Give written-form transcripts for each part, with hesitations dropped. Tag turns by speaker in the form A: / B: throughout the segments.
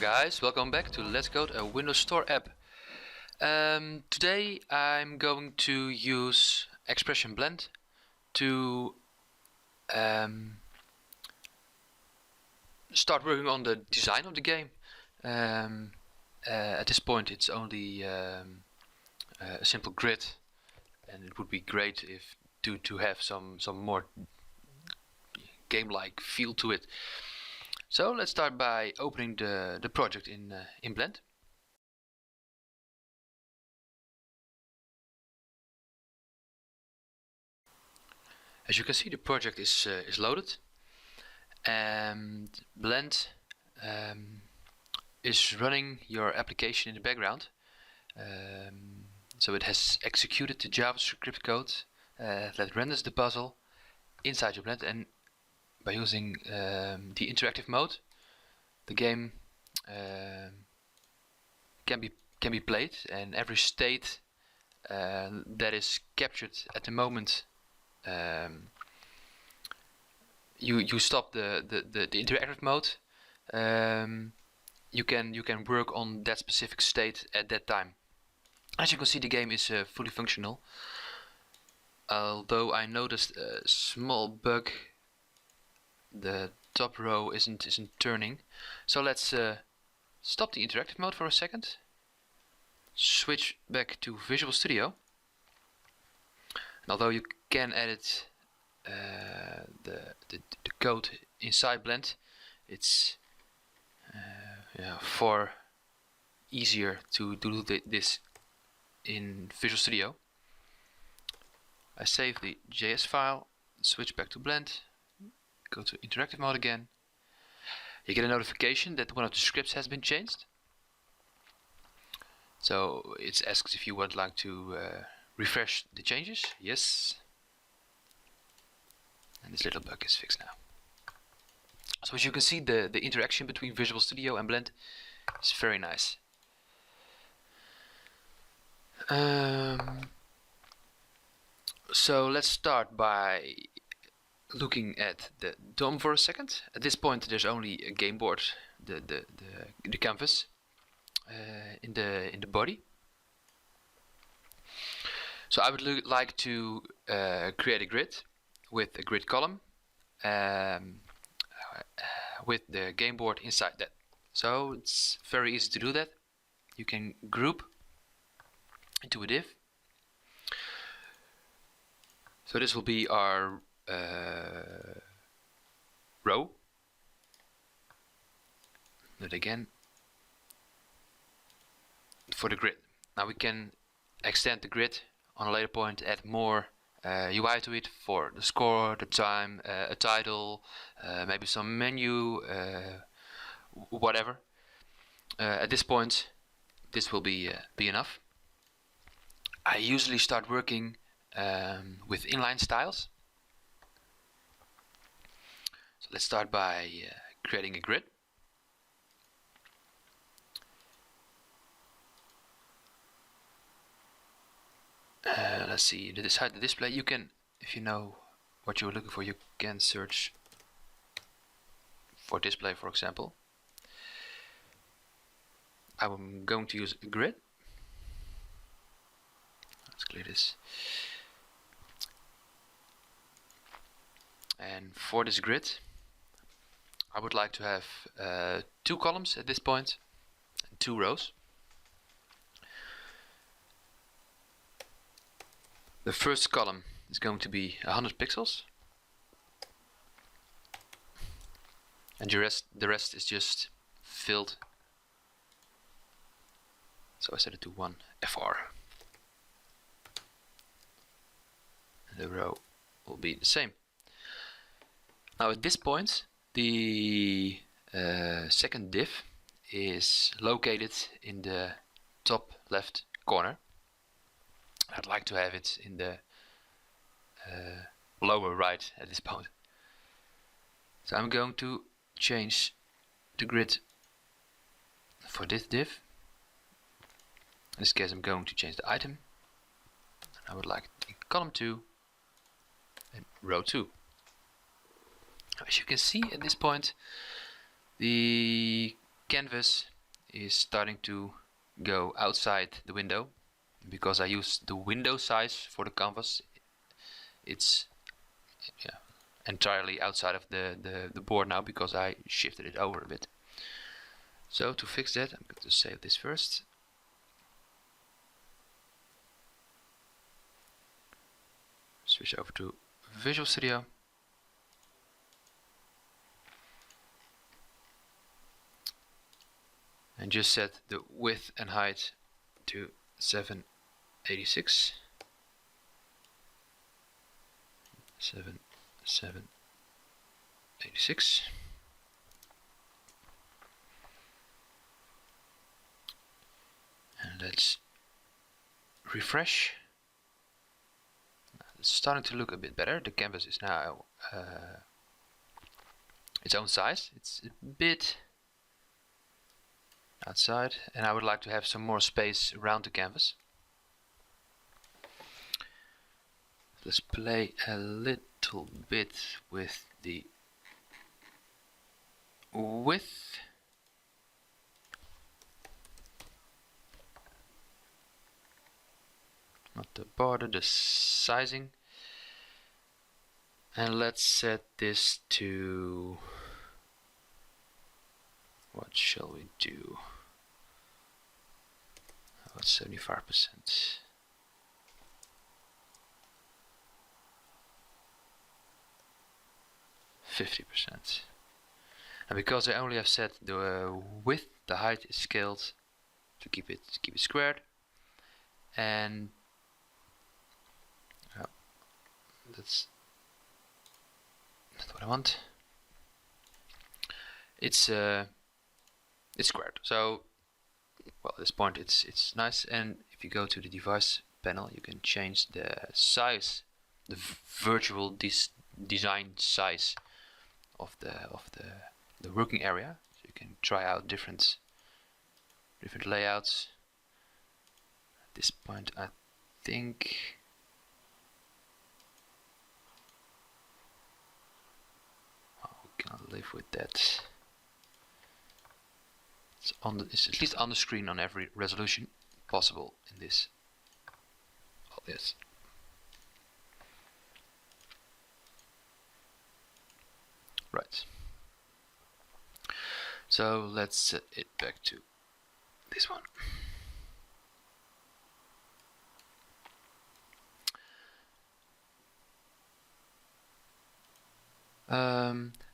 A: guys, welcome back to Let's Code a Windows Store app. Today I'm going to use Expression Blend to start working on the design of the game. At this point it's only a simple grid, and it would be great if to have some more game-like feel to it. So let's start by opening the project in Blend. As you can see, the project is loaded, and Blend is running your application in the background. So it has executed the JavaScript code that renders the puzzle inside your Blend, and by using the interactive mode, the game can be played, and every state that is captured at the moment you stop the interactive mode. You can work on that specific state at that time. As you can see, the game is fully functional, although I noticed a small bug. The top row isn't turning. So let's stop the interactive mode for a second, switch back to Visual Studio, and although you can edit the code inside Blend, it's far easier to do this in Visual Studio. I save the JS file, switch back to Blend, go to interactive mode again. You get a notification that one of the scripts has been changed. So it asks if you would like to refresh the changes. Yes. And this little bug is fixed now. So as you can see, the interaction between Visual Studio and Blend is very nice. So let's start by looking at the DOM for a second. At this point there's only a game board, the canvas in the body. So I would like to create a grid with a grid column with the game board inside that. So it's very easy to do that. You can group into a div. So this will be our row. Do it again for the grid. Now we can extend the grid on a later point, add more UI to it for the score, the time, a title, maybe some menu, whatever. At this point this will be enough. I usually start working with inline styles. So let's start by creating a grid. Let's see, inside the display you can, if you know what you're looking for, you can search for display, for example. I'm going to use a grid. Let's clear this. And for this grid I would like to have 2 columns at this point and 2 rows. The first column is going to be 100 pixels, and the rest is just filled. So I set it to 1 FR. And the row will be the same. Now at this point the second div is located in the top left corner. I'd like to have it in the lower right at this point. So I'm going to change the grid for this div. In this case I'm going to change the item. I would like it in column 2 and row 2. As you can see at this point, the canvas is starting to go outside the window. Because I use the window size for the canvas, it's entirely outside of the board now because I shifted it over a bit. So to fix that, I'm going to save this first. Switch over to Visual Studio. And just set the width and height to 786. 786. And let's refresh. It's starting to look a bit better. The canvas is now its own size. It's a bit outside, and I would like to have some more space around the canvas. Let's play a little bit with the width. Not the border, the sizing. And let's set this to, what shall we do? About 75%. 50%. And because I only have set the width, the height is scaled to keep it squared. And that's not what I want. It's squared. So well, at this point it's nice. And if you go to the device panel, you can change the size, the virtual design size of the working area. So you can try out different layouts. At this point, I think we can live with that. It's at least on the screen on every resolution possible in this. Oh, yes. Right. So let's set it back to this one.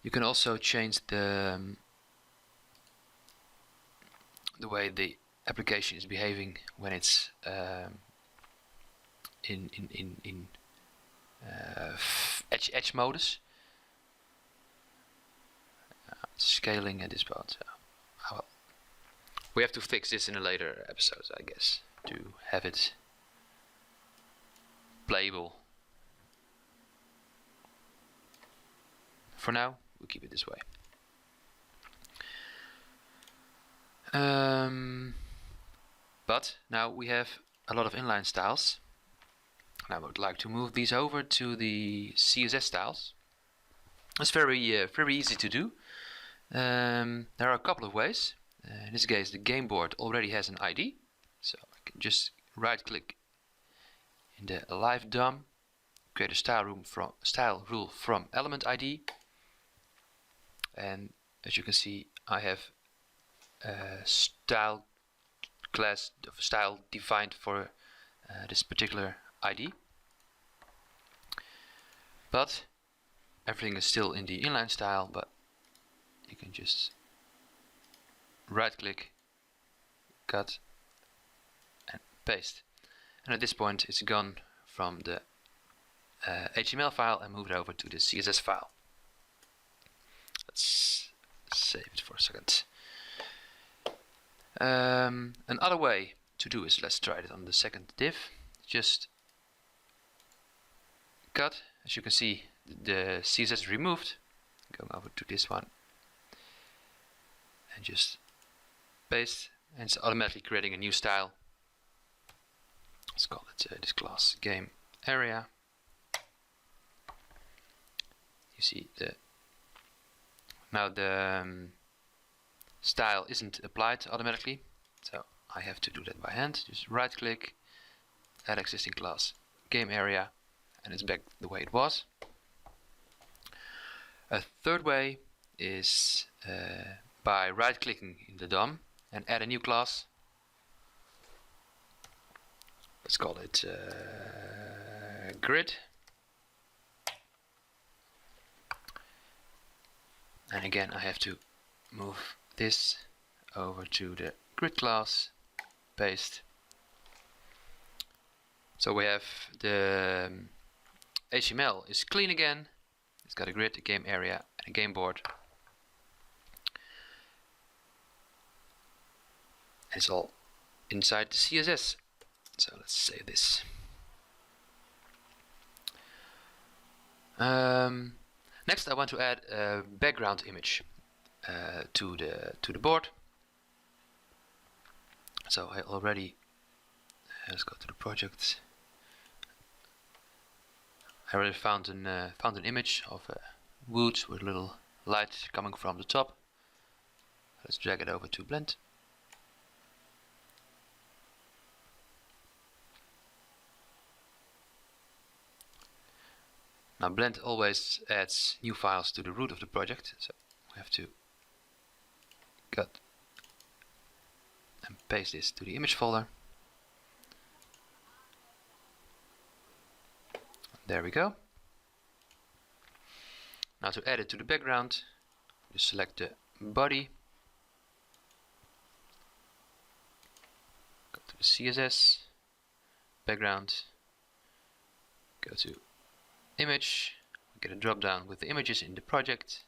A: You can also change the way the application is behaving when it's in edge modus. Scaling at this point. Well, we have to fix this in a later episode, I guess, to have it playable. For now, we'll keep it this way. But now we have a lot of inline styles. And I would like to move these over to the CSS styles. It's very easy to do. There are a couple of ways. In this case, the game board already has an ID, so I can just right-click in the Live DOM, create a style rule from element ID, and as you can see, I have a style class of style defined for this particular ID, but everything is still in the inline style. But you can just right click, cut and paste, and at this point it's gone from the HTML file and moved over to the CSS file. Let's save it for a second. Another way to do is, let's try it on the second div. Just cut. As you can see, the CSS is removed. Going over to this one and just paste, and it's automatically creating a new style. Let's call it this class game area. You see now the style isn't applied automatically, so I have to do that by hand. Just right click, add existing class, game area, and it's back the way it was. A third way is by right clicking in the DOM and add a new class. Let's call it grid. And again, I have to move this over to the grid class, paste. So we have the HTML is clean again. It's got a grid, a game area, and a game board. And it's all inside the CSS. So let's save this. Next, I want to add a background image to the board. So I already let's go to the project. I already found an image of a wood with a little light coming from the top. Let's drag it over to Blend. Now Blend always adds new files to the root of the project, so we have to cut and paste this to the image folder. There we go. Now to add it to the background, just select the body, go to the CSS, background, go to image, get a drop down with the images in the project,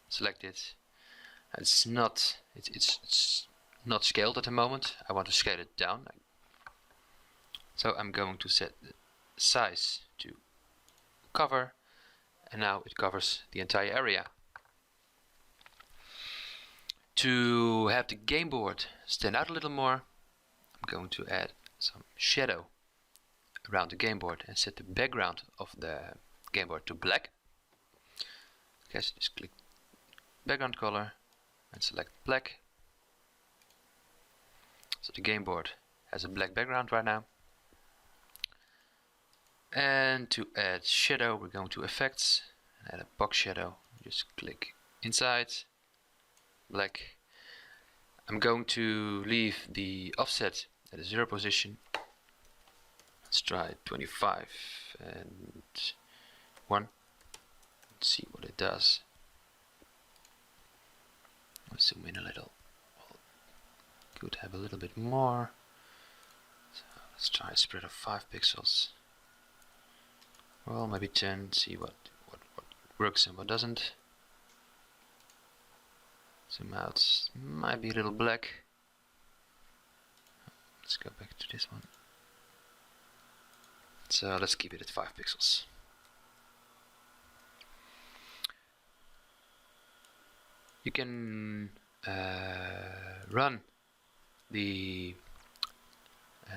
A: select it. It's not scaled at the moment. I want to scale it down, so I'm going to set the size to cover, and now it covers the entire area. To have the game board stand out a little more, I'm going to add some shadow around the game board and set the background of the game board to black. Okay, so just click background color and select black. So the game board has a black background right now. And to add shadow, we're going to effects and add a box shadow. Just click inside, black. I'm going to leave the offset at a 0 position. Let's try 25 and 1. Let's see what it does. Let's zoom in a little. Could have a little bit more. So let's try a spread of 5 pixels. Well, maybe 10. See what works and what doesn't. Zoom out. Might be a little black. Let's go back to this one. So let's keep it at 5 pixels. You can run the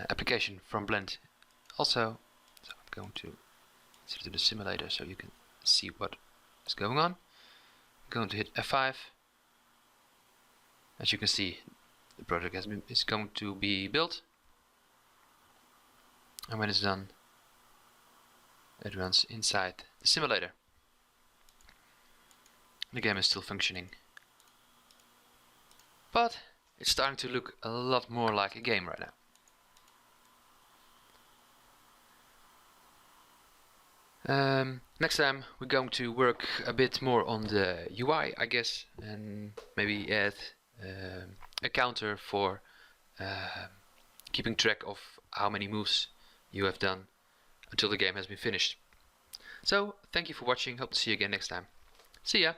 A: application from Blend also. So I'm going to set it to the simulator so you can see what is going on. I'm going to hit F5. As you can see, the project is going to be built, and when it's done, it runs inside the simulator. The game is still functioning, but it's starting to look a lot more like a game right now. Next time we're going to work a bit more on the UI, I guess, and maybe add a counter for keeping track of how many moves you have done until the game has been finished. So, thank you for watching. Hope to see you again next time. See ya!